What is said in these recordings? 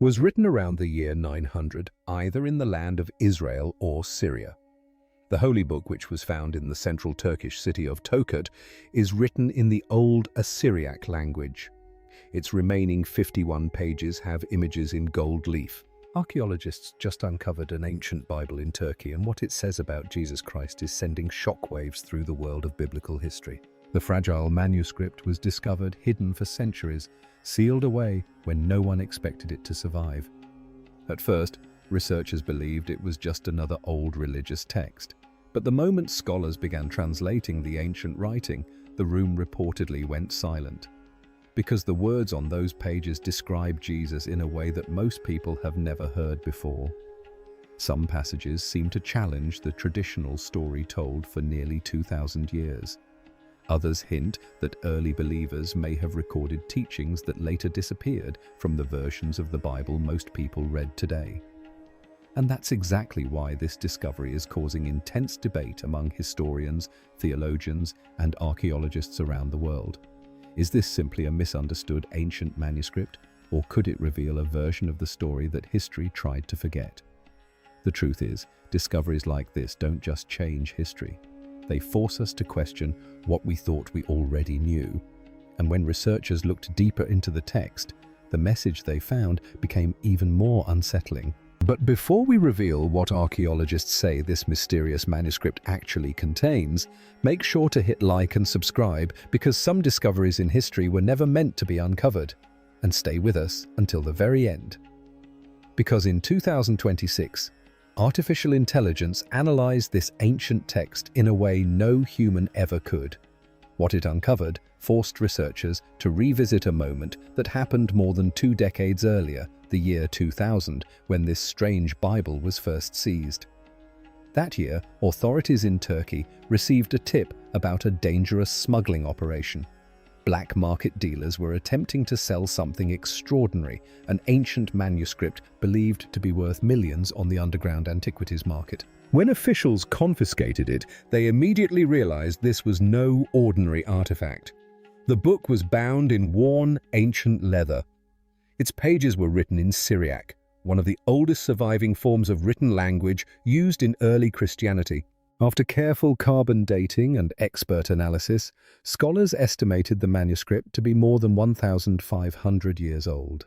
was written around the year 900, either in the land of Israel or Syria. The Holy Book, which was found in the central Turkish city of Tokat, is written in the Old Assyriac language. Its remaining 51 pages have images in gold leaf. Archaeologists just uncovered an ancient Bible in Turkey, and what it says about Jesus Christ is sending shockwaves through the world of biblical history. The fragile manuscript was discovered hidden for centuries, sealed away when no one expected it to survive. At first, researchers believed it was just another old religious text. But the moment scholars began translating the ancient writing, the room reportedly went silent. Because the words on those pages describe Jesus in a way that most people have never heard before. Some passages seem to challenge the traditional story told for nearly 2,000 years. Others hint that early believers may have recorded teachings that later disappeared from the versions of the Bible most people read today. And that's exactly why this discovery is causing intense debate among historians, theologians, and archaeologists around the world. Is this simply a misunderstood ancient manuscript, or could it reveal a version of the story that history tried to forget? The truth is, discoveries like this don't just change history. They force us to question what we thought we already knew. And when researchers looked deeper into the text, the message they found became even more unsettling. But before we reveal what archaeologists say this mysterious manuscript actually contains, make sure to hit like and subscribe, because some discoveries in history were never meant to be uncovered. And stay with us until the very end. Because in 2026, artificial intelligence analyzed this ancient text in a way no human ever could. What it uncovered forced researchers to revisit a moment that happened more than 2 decades earlier, the year 2000, when this strange Bible was first seized. That year, authorities in Turkey received a tip about a dangerous smuggling operation. Black market dealers were attempting to sell something extraordinary, an ancient manuscript believed to be worth millions on the underground antiquities market. When officials confiscated it, they immediately realized this was no ordinary artifact. The book was bound in worn, ancient leather. Its pages were written in Syriac, one of the oldest surviving forms of written language used in early Christianity. After careful carbon dating and expert analysis, scholars estimated the manuscript to be more than 1,500 years old.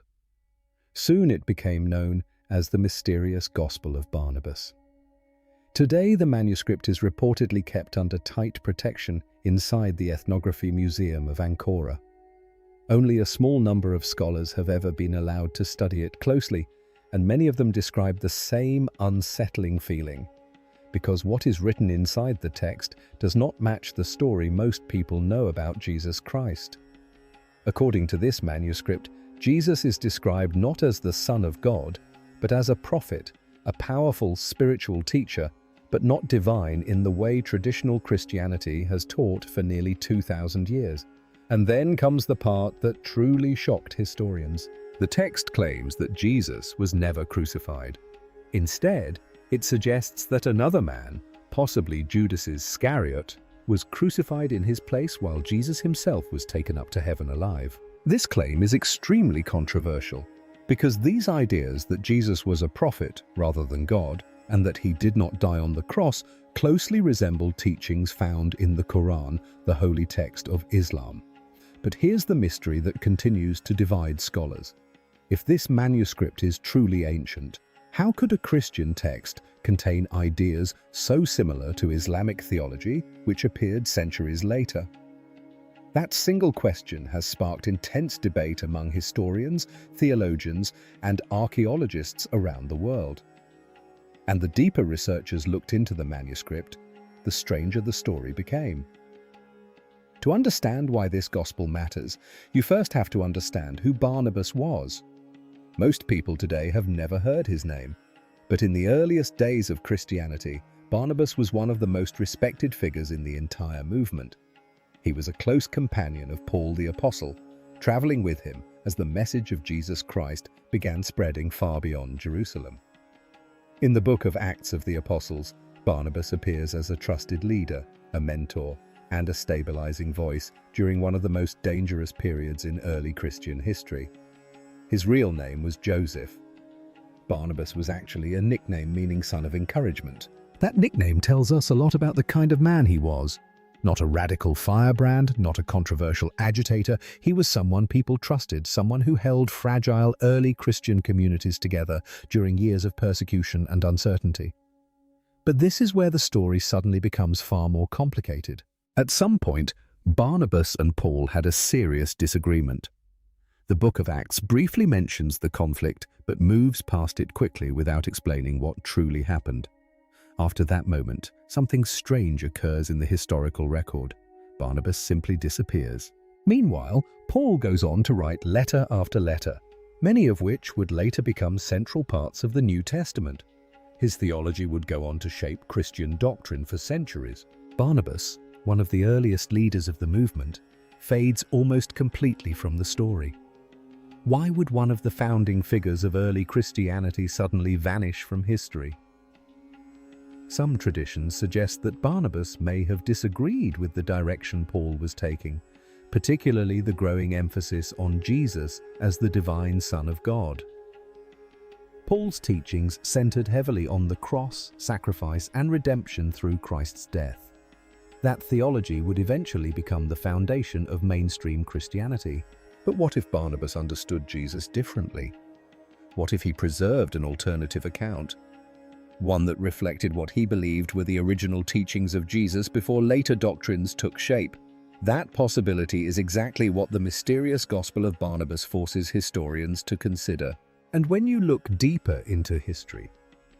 Soon it became known as the mysterious Gospel of Barnabas. Today, the manuscript is reportedly kept under tight protection inside the Ethnography Museum of Ankara. Only a small number of scholars have ever been allowed to study it closely, and many of them describe the same unsettling feeling, because what is written inside the text does not match the story most people know about Jesus Christ. According to this manuscript, Jesus is described not as the Son of God, but as a prophet, a powerful spiritual teacher, but not divine in the way traditional Christianity has taught for nearly 2,000 years. And then comes the part that truly shocked historians. The text claims that Jesus was never crucified. Instead, it suggests that another man, possibly Judas Iscariot, was crucified in his place while Jesus himself was taken up to heaven alive. This claim is extremely controversial, because these ideas that Jesus was a prophet rather than God, and that he did not die on the cross, closely resemble teachings found in the Quran, the holy text of Islam. But here's the mystery that continues to divide scholars. If this manuscript is truly ancient, how could a Christian text contain ideas so similar to Islamic theology, which appeared centuries later? That single question has sparked intense debate among historians, theologians, and archaeologists around the world. And the deeper researchers looked into the manuscript, the stranger the story became. To understand why this gospel matters, you first have to understand who Barnabas was. Most people today have never heard his name, but in the earliest days of Christianity, Barnabas was one of the most respected figures in the entire movement. He was a close companion of Paul the Apostle, traveling with him as the message of Jesus Christ began spreading far beyond Jerusalem. In the book of Acts of the Apostles, Barnabas appears as a trusted leader, a mentor, and a stabilizing voice during one of the most dangerous periods in early Christian history. His real name was Joseph. Barnabas was actually a nickname meaning son of encouragement. That nickname tells us a lot about the kind of man he was. Not a radical firebrand, not a controversial agitator, he was someone people trusted, someone who held fragile early Christian communities together during years of persecution and uncertainty. But this is where the story suddenly becomes far more complicated. At some point, Barnabas and Paul had a serious disagreement. The book of Acts briefly mentions the conflict, but moves past it quickly without explaining what truly happened. After that moment, something strange occurs in the historical record. Barnabas simply disappears. Meanwhile, Paul goes on to write letter after letter, many of which would later become central parts of the New Testament. His theology would go on to shape Christian doctrine for centuries. Barnabas, one of the earliest leaders of the movement, fades almost completely from the story. Why would one of the founding figures of early Christianity suddenly vanish from history? Some traditions suggest that Barnabas may have disagreed with the direction Paul was taking, particularly the growing emphasis on Jesus as the divine Son of God. Paul's teachings centered heavily on the cross, sacrifice, and redemption through Christ's death. That theology would eventually become the foundation of mainstream Christianity. But what if Barnabas understood Jesus differently? What if he preserved an alternative account? One that reflected what he believed were the original teachings of Jesus before later doctrines took shape. That possibility is exactly what the mysterious Gospel of Barnabas forces historians to consider. And when you look deeper into history,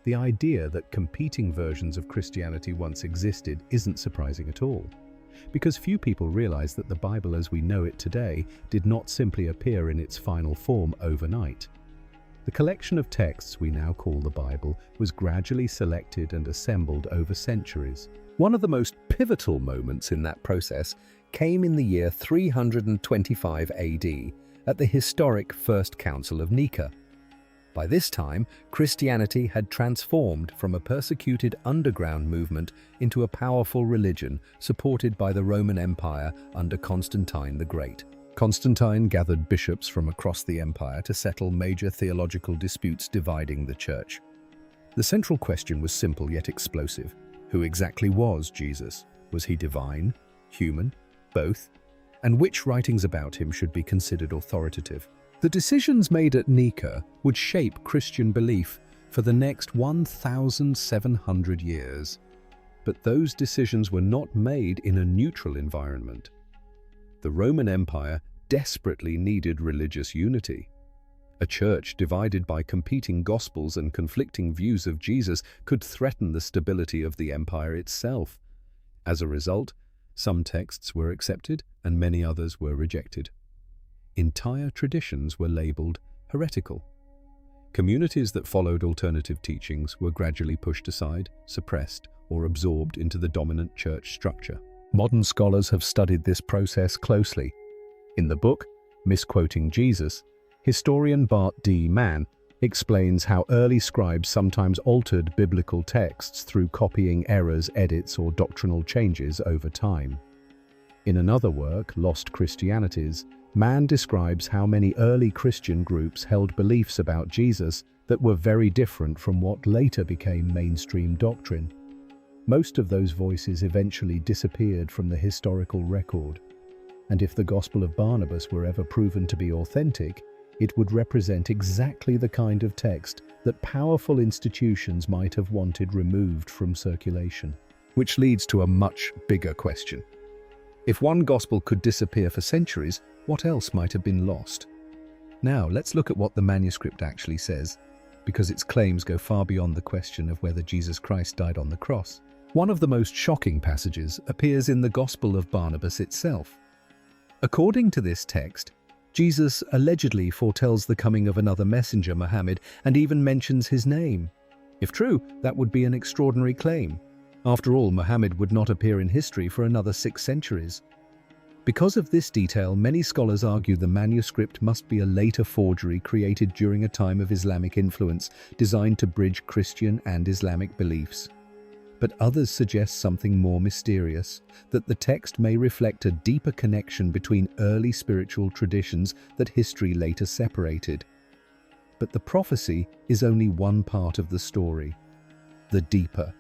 the idea that competing versions of Christianity once existed isn't surprising at all, because few people realize that the Bible as we know it today did not simply appear in its final form overnight. The collection of texts we now call the Bible was gradually selected and assembled over centuries. One of the most pivotal moments in that process came in the year 325 AD at the historic First Council of Nicea. By this time, Christianity had transformed from a persecuted underground movement into a powerful religion supported by the Roman Empire under Constantine the Great. Constantine gathered bishops from across the empire to settle major theological disputes dividing the church. The central question was simple yet explosive. Who exactly was Jesus? Was he divine, human, both? And which writings about him should be considered authoritative? The decisions made at Nicea would shape Christian belief for the next 1,700 years. But those decisions were not made in a neutral environment. The Roman Empire desperately needed religious unity. A church divided by competing gospels and conflicting views of Jesus could threaten the stability of the empire itself. As a result, some texts were accepted and many others were rejected. Entire traditions were labeled heretical. Communities that followed alternative teachings were gradually pushed aside, suppressed, or absorbed into the dominant church structure. Modern scholars have studied this process closely. In the book, Misquoting Jesus, historian Bart D. Mann explains how early scribes sometimes altered biblical texts through copying errors, edits, or doctrinal changes over time. In another work, Lost Christianities, Mann describes how many early Christian groups held beliefs about Jesus that were very different from what later became mainstream doctrine. Most of those voices eventually disappeared from the historical record. And if the Gospel of Barnabas were ever proven to be authentic, it would represent exactly the kind of text that powerful institutions might have wanted removed from circulation. Which leads to a much bigger question. If one gospel could disappear for centuries, what else might have been lost? Now, let's look at what the manuscript actually says, because its claims go far beyond the question of whether Jesus Christ died on the cross. One of the most shocking passages appears in the Gospel of Barnabas itself. According to this text, Jesus allegedly foretells the coming of another messenger, Muhammad, and even mentions his name. If true, that would be an extraordinary claim. After all, Muhammad would not appear in history for another 6 centuries. Because of this detail, many scholars argue the manuscript must be a later forgery created during a time of Islamic influence, designed to bridge Christian and Islamic beliefs. But others suggest something more mysterious, that the text may reflect a deeper connection between early spiritual traditions that history later separated. But the prophecy is only one part of the story. The deeper,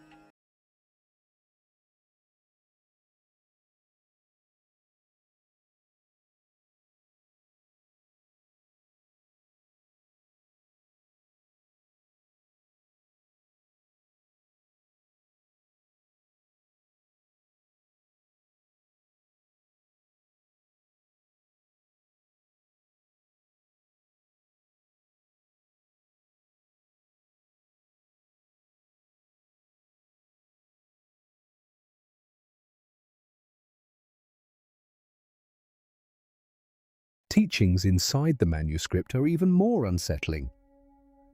teachings inside the manuscript are even more unsettling.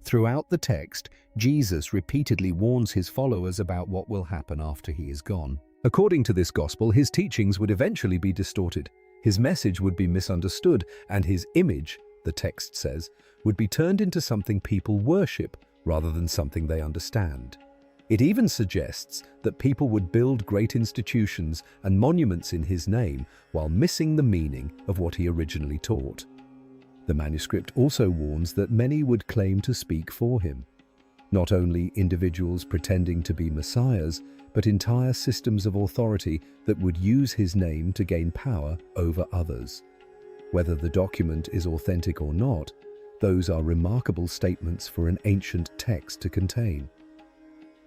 Throughout the text, Jesus repeatedly warns his followers about what will happen after he is gone. According to this gospel, his teachings would eventually be distorted, his message would be misunderstood, and his image, the text says, would be turned into something people worship rather than something they understand. It even suggests that people would build great institutions and monuments in his name while missing the meaning of what he originally taught. The manuscript also warns that many would claim to speak for him. Not only individuals pretending to be messiahs, but entire systems of authority that would use his name to gain power over others. Whether the document is authentic or not, those are remarkable statements for an ancient text to contain.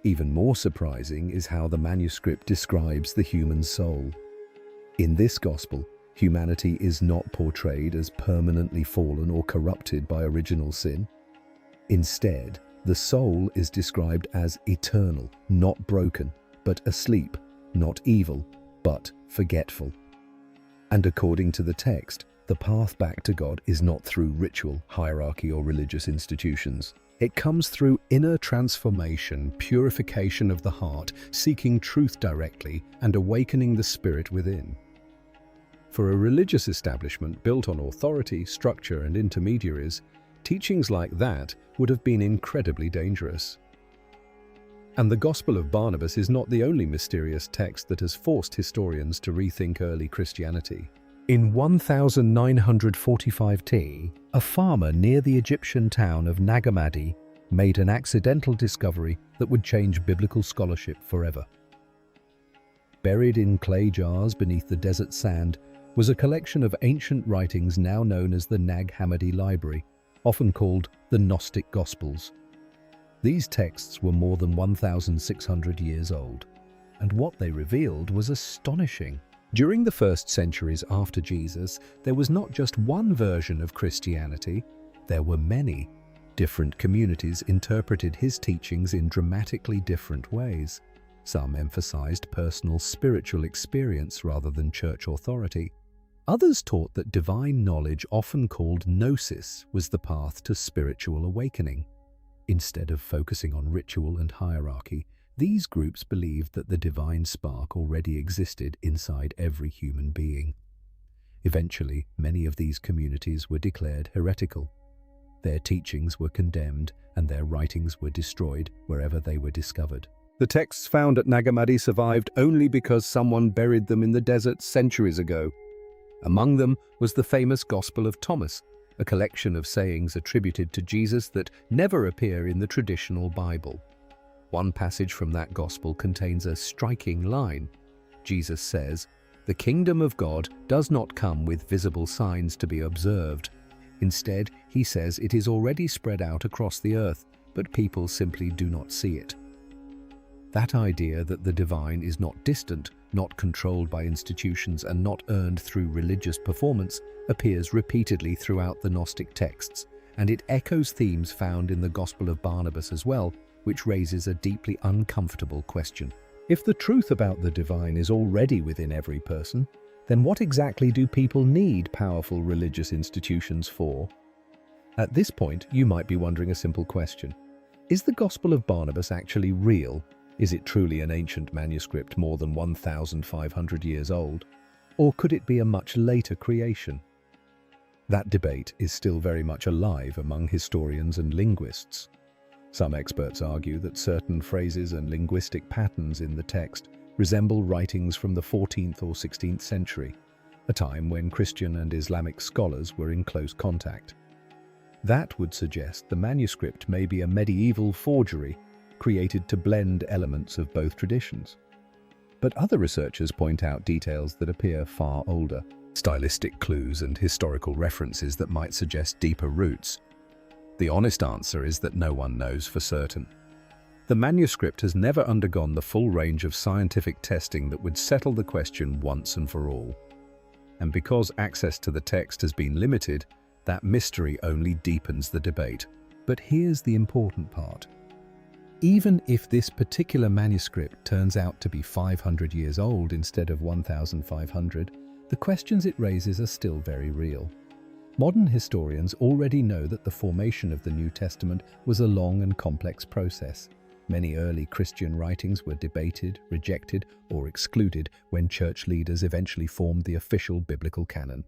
Even more surprising is how the manuscript describes the human soul. In this gospel, humanity is not portrayed as permanently fallen or corrupted by original sin. Instead, the soul is described as eternal, not broken, but asleep, not evil, but forgetful. And according to the text, the path back to God is not through ritual, hierarchy, or religious institutions. It comes through inner transformation, purification of the heart, seeking truth directly, and awakening the spirit within. For a religious establishment built on authority, structure, and intermediaries, teachings like that would have been incredibly dangerous. And the Gospel of Barnabas is not the only mysterious text that has forced historians to rethink early Christianity. In 1945, a farmer near the Egyptian town of Nagamadi made an accidental discovery that would change biblical scholarship forever. Buried in clay jars beneath the desert sand was a collection of ancient writings now known as the Nag Hammadi Library, often called the Gnostic Gospels. These texts were more than 1,600 years old, and what they revealed was astonishing. During the first centuries after Jesus, there was not just one version of Christianity, there were many. Different communities interpreted his teachings in dramatically different ways. Some emphasized personal spiritual experience rather than church authority. Others taught that divine knowledge, often called gnosis, was the path to spiritual awakening. Instead of focusing on ritual and hierarchy, these groups believed that the divine spark already existed inside every human being. Eventually, many of these communities were declared heretical. Their teachings were condemned and their writings were destroyed wherever they were discovered. The texts found at Nagamadi survived only because someone buried them in the desert centuries ago. Among them was the famous Gospel of Thomas, a collection of sayings attributed to Jesus that never appear in the traditional Bible. One passage from that gospel contains a striking line. Jesus says, "The kingdom of God does not come with visible signs to be observed. Instead, he says it is already spread out across the earth, but people simply do not see it." That idea that the divine is not distant, not controlled by institutions, and not earned through religious performance appears repeatedly throughout the Gnostic texts, and it echoes themes found in the Gospel of Barnabas as well, which raises a deeply uncomfortable question. If the truth about the divine is already within every person, then what exactly do people need powerful religious institutions for? At this point, you might be wondering a simple question. Is the Gospel of Barnabas actually real? Is it truly an ancient manuscript more than 1,500 years old? Or could it be a much later creation? That debate is still very much alive among historians and linguists. Some experts argue that certain phrases and linguistic patterns in the text resemble writings from the 14th or 16th century, a time when Christian and Islamic scholars were in close contact. That would suggest the manuscript may be a medieval forgery created to blend elements of both traditions. But other researchers point out details that appear far older, stylistic clues and historical references that might suggest deeper roots. The honest answer is that no one knows for certain. The manuscript has never undergone the full range of scientific testing that would settle the question once and for all. And because access to the text has been limited, that mystery only deepens the debate. But here's the important part. Even if this particular manuscript turns out to be 500 years old instead of 1,500, the questions it raises are still very real. Modern historians already know that the formation of the New Testament was a long and complex process. Many early Christian writings were debated, rejected, or excluded when church leaders eventually formed the official biblical canon.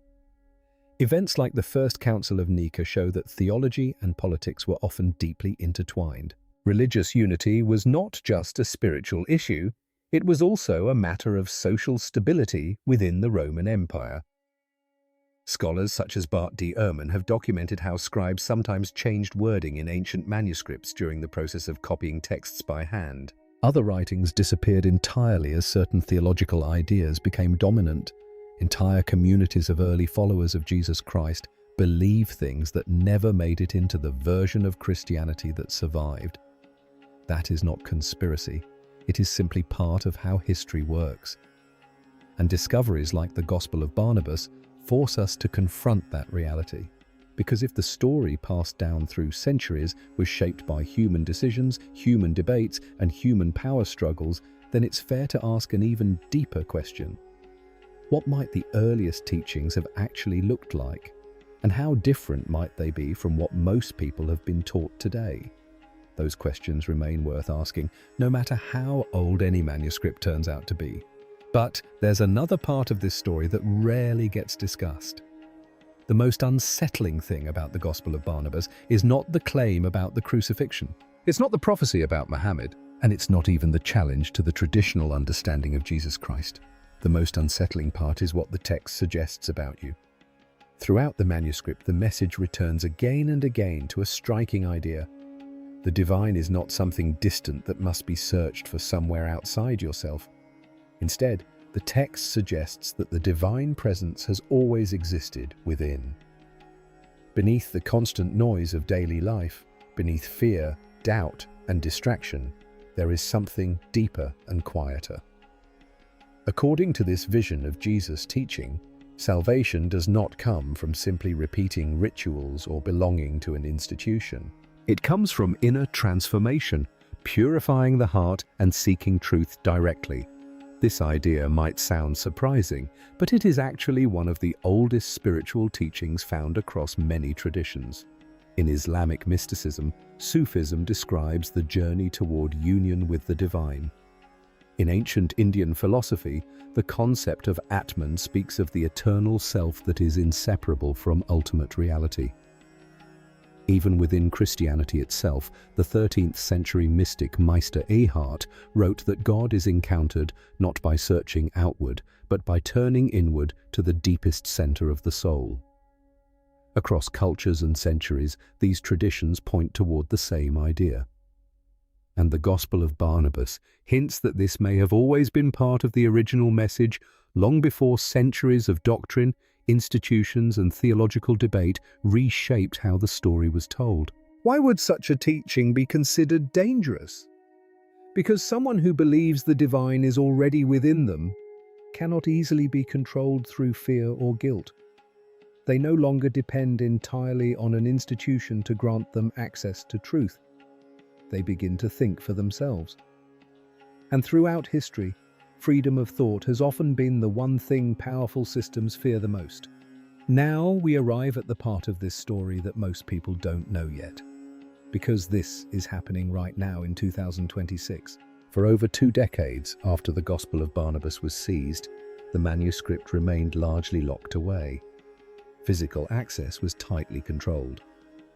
Events like the First Council of Nicaea show that theology and politics were often deeply intertwined. Religious unity was not just a spiritual issue, it was also a matter of social stability within the Roman Empire. Scholars such as Bart D. Ehrman have documented how scribes sometimes changed wording in ancient manuscripts during the process of copying texts by hand. Other writings disappeared entirely as certain theological ideas became dominant. Entire communities of early followers of Jesus Christ believe things that never made it into the version of Christianity that survived. That is not conspiracy. It is simply part of how history works. And discoveries like the Gospel of Barnabas force us to confront that reality. Because if the story passed down through centuries was shaped by human decisions, human debates, and human power struggles, then it's fair to ask an even deeper question. What might the earliest teachings have actually looked like? And how different might they be from what most people have been taught today? Those questions remain worth asking, no matter how old any manuscript turns out to be. But there's another part of this story that rarely gets discussed. The most unsettling thing about the Gospel of Barnabas is not the claim about the crucifixion. It's not the prophecy about Muhammad, and it's not even the challenge to the traditional understanding of Jesus Christ. The most unsettling part is what the text suggests about you. Throughout the manuscript, the message returns again and again to a striking idea. The divine is not something distant that must be searched for somewhere outside yourself. Instead, the text suggests that the divine presence has always existed within. Beneath the constant noise of daily life, beneath fear, doubt, and distraction, there is something deeper and quieter. According to this vision of Jesus' teaching, salvation does not come from simply repeating rituals or belonging to an institution. It comes from inner transformation, purifying the heart and seeking truth directly. This idea might sound surprising, but it is actually one of the oldest spiritual teachings found across many traditions. In Islamic mysticism, Sufism describes the journey toward union with the divine. In ancient Indian philosophy, the concept of Atman speaks of the eternal self that is inseparable from ultimate reality. Even within Christianity itself, the 13th century mystic Meister Eckhart wrote that God is encountered not by searching outward, but by turning inward to the deepest center of the soul. Across cultures and centuries, these traditions point toward the same idea. And the Gospel of Barnabas hints that this may have always been part of the original message long before centuries of doctrine, institutions, and theological debate reshaped how the story was told. Why would such a teaching be considered dangerous? Because someone who believes the divine is already within them cannot easily be controlled through fear or guilt. They no longer depend entirely on an institution to grant them access to truth. They begin to think for themselves. And throughout history, freedom of thought has often been the one thing powerful systems fear the most. Now we arrive at the part of this story that most people don't know yet. Because this is happening right now in 2026. For over 2 decades after the Gospel of Barnabas was seized, the manuscript remained largely locked away. Physical access was tightly controlled.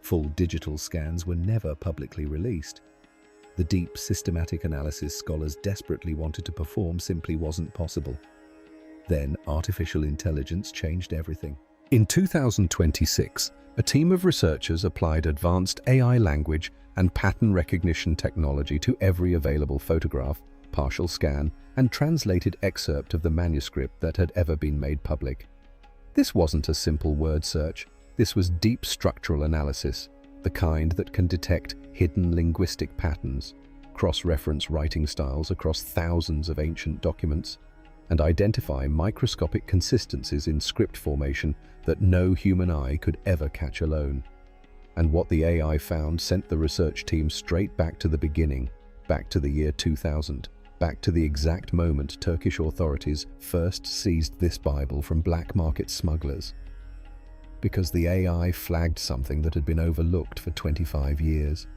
Full digital scans were never publicly released. The deep, systematic analysis scholars desperately wanted to perform simply wasn't possible. Then, artificial intelligence changed everything. In 2026, a team of researchers applied advanced AI language and pattern recognition technology to every available photograph, partial scan, and translated excerpt of the manuscript that had ever been made public. This wasn't a simple word search. This was deep structural analysis, the kind that can detect hidden linguistic patterns, cross-reference writing styles across thousands of ancient documents, and identify microscopic consistencies in script formation that no human eye could ever catch alone. And what the AI found sent the research team straight back to the beginning, back to the year 2000, back to the exact moment Turkish authorities first seized this Bible from black market smugglers. Because the AI flagged something that had been overlooked for 25 years.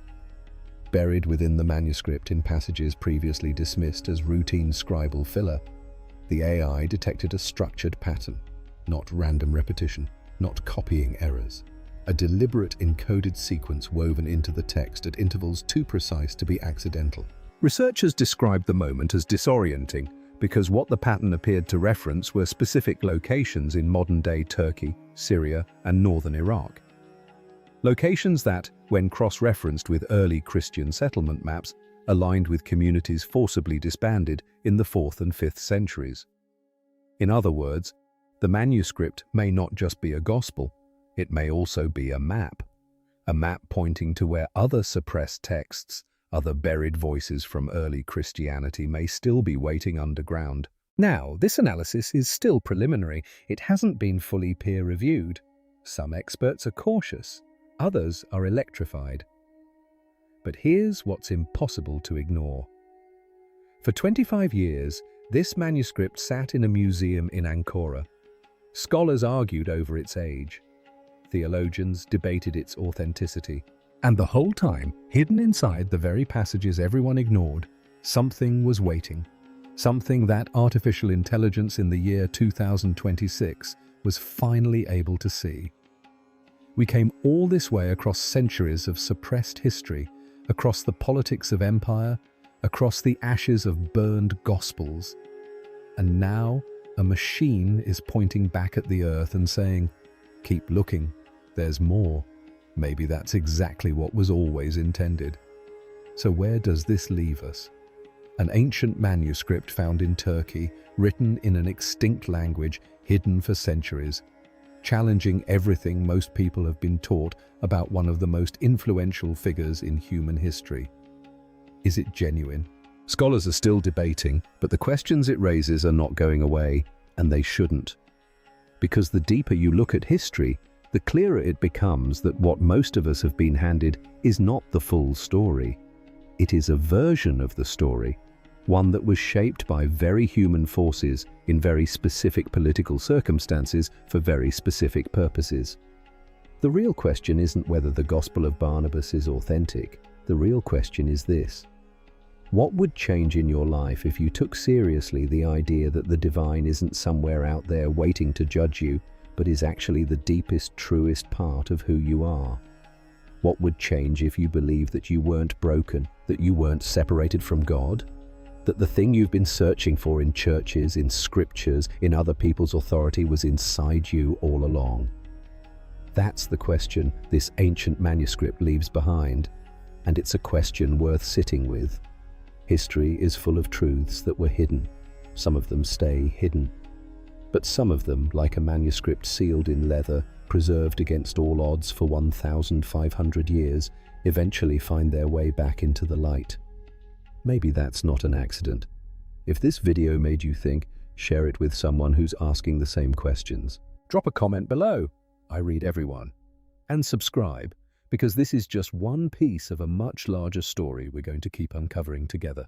Buried within the manuscript in passages previously dismissed as routine scribal filler, the AI detected a structured pattern, not random repetition, not copying errors. A deliberate encoded sequence woven into the text at intervals too precise to be accidental. Researchers described the moment as disorienting because what the pattern appeared to reference were specific locations in modern-day Turkey, Syria, and northern Iraq. Locations that, when cross-referenced with early Christian settlement maps, aligned with communities forcibly disbanded in the 4th and 5th centuries. In other words, the manuscript may not just be a gospel, it may also be a map pointing to where other suppressed texts, other buried voices from early Christianity may still be waiting underground. Now, this analysis is still preliminary. It hasn't been fully peer-reviewed. Some experts are cautious, others are electrified. But here's what's impossible to ignore. For 25 years, this manuscript sat in a museum in Ankara. Scholars argued over its age. Theologians debated its authenticity. And the whole time, hidden inside the very passages everyone ignored, something was waiting. Something that artificial intelligence in the year 2026 was finally able to see. We came all this way across centuries of suppressed history, across the politics of empire, across the ashes of burned gospels. And now, a machine is pointing back at the earth and saying, "Keep looking, there's more." Maybe that's exactly what was always intended. So where does this leave us? An ancient manuscript found in Turkey, written in an extinct language, hidden for centuries, challenging everything most people have been taught about one of the most influential figures in human history. Is it genuine? Scholars are still debating, but the questions it raises are not going away, and they shouldn't. Because the deeper you look at history, the clearer it becomes that what most of us have been handed is not the full story. It is a version of the story, one that was shaped by very human forces in very specific political circumstances for very specific purposes. The real question isn't whether the Gospel of Barnabas is authentic. The real question is this: what would change in your life if you took seriously the idea that the divine isn't somewhere out there waiting to judge you, but is actually the deepest, truest part of who you are? What would change if you believed that you weren't broken, that you weren't separated from God, that the thing you've been searching for in churches, in scriptures, in other people's authority was inside you all along? That's the question this ancient manuscript leaves behind, and it's a question worth sitting with. History is full of truths that were hidden. Some of them stay hidden. But some of them, like a manuscript sealed in leather, preserved against all odds for 1,500 years, eventually find their way back into the light. Maybe that's not an accident. If this video made you think, share it with someone who's asking the same questions. Drop a comment below. I read everyone. And subscribe, because this is just one piece of a much larger story we're going to keep uncovering together.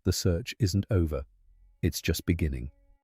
The search isn't over. It's just beginning.